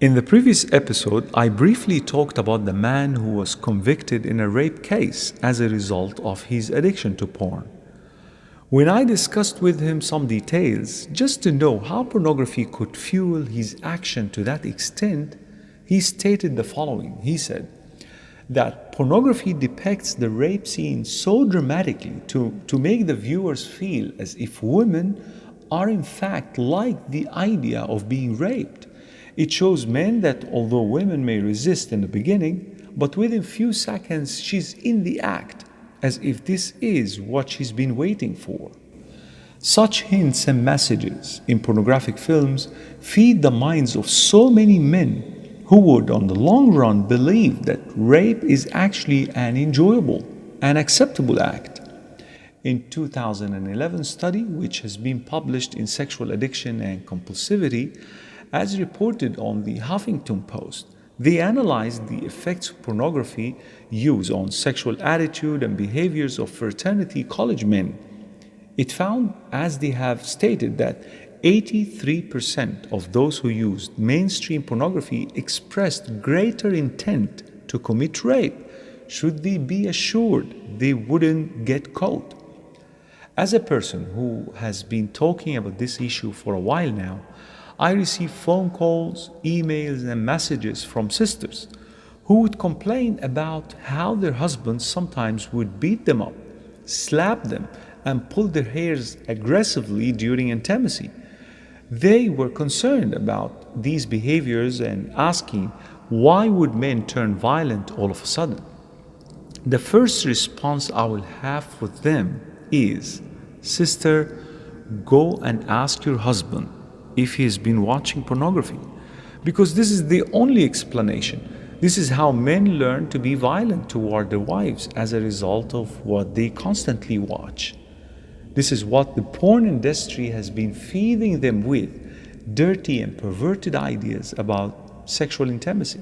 In the previous episode, I briefly talked about the man who was convicted in a rape case as a result of his addiction to porn. When I discussed with him some details just to know how pornography could fuel his action to that extent, he stated the following. He said that pornography depicts the rape scene so dramatically to make the viewers feel as if women are in fact like the idea of being raped. It shows men that although women may resist in the beginning, but within few seconds she's in the act, as if this is what she's been waiting for. Such hints and messages in pornographic films feed the minds of so many men who would, on the long run, believe that rape is actually an enjoyable and acceptable act. In 2011 study, which has been published in Sexual Addiction and Compulsivity, as reported on the Huffington Post, they analyzed the effects of pornography use on sexual attitude and behaviors of fraternity college men. It found, as they have stated, that 83% of those who used mainstream pornography expressed greater intent to commit rape should they be assured they wouldn't get caught. As a person who has been talking about this issue for a while now, I receive phone calls, emails, and messages from sisters who would complain about how their husbands sometimes would beat them up, slap them, and pull their hairs aggressively during intimacy. They were concerned about these behaviors and asking, why would men turn violent all of a sudden? The first response I will have for them is, sister, go and ask your husband if he has been watching pornography, because this is the only explanation. This is how men learn to be violent toward their wives as a result of what they constantly watch. This is what the porn industry has been feeding them with, dirty and perverted ideas about sexual intimacy.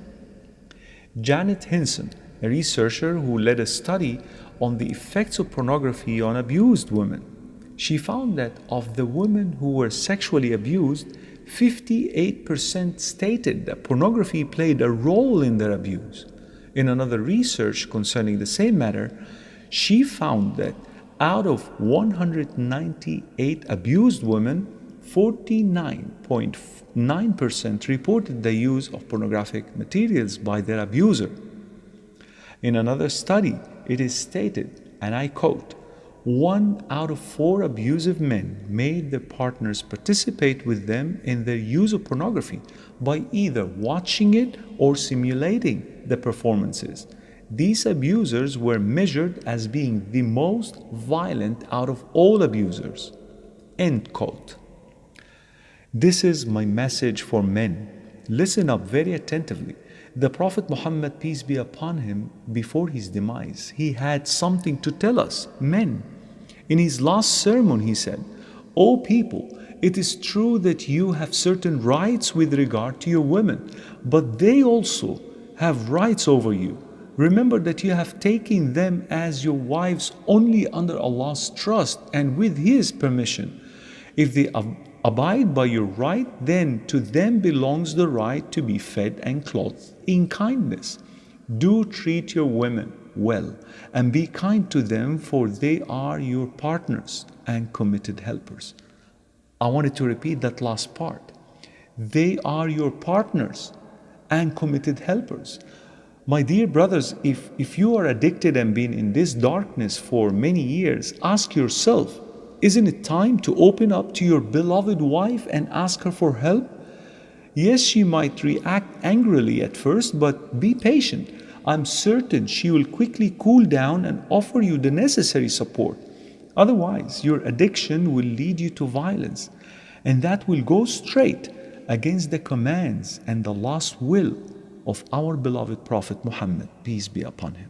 Janet Hinson, a researcher who led a study on the effects of pornography on abused women, she found that of the women who were sexually abused, 58% stated that pornography played a role in their abuse. In another research concerning the same matter, she found that out of 198 abused women, 49.9% reported the use of pornographic materials by their abuser. In another study, it is stated, and I quote, 1 out of 4 abusive men made their partners participate with them in their use of pornography by either watching it or simulating the performances. These abusers were measured as being the most violent out of all abusers. End quote. This is my message for men. Listen up very attentively. The Prophet Muhammad, peace be upon him, before his demise, he had something to tell us, men. In his last sermon, he said, O people, it is true that you have certain rights with regard to your women, but they also have rights over you. Remember that you have taken them as your wives only under Allah's trust and with His permission. If they abide by your right, then to them belongs the right to be fed and clothed in kindness. Do treat your women well and be kind to them, for they are your partners and committed helpers. I wanted to repeat that last part. They are your partners and committed helpers. My dear brothers, if you are addicted and been in this darkness for many years, ask yourself, isn't it time to open up to your beloved wife and ask her for help? Yes, she might react angrily at first, but be patient. I'm certain she will quickly cool down and offer you the necessary support. Otherwise, your addiction will lead you to violence, and that will go straight against the commands and the last will of our beloved Prophet Muhammad, peace be upon him.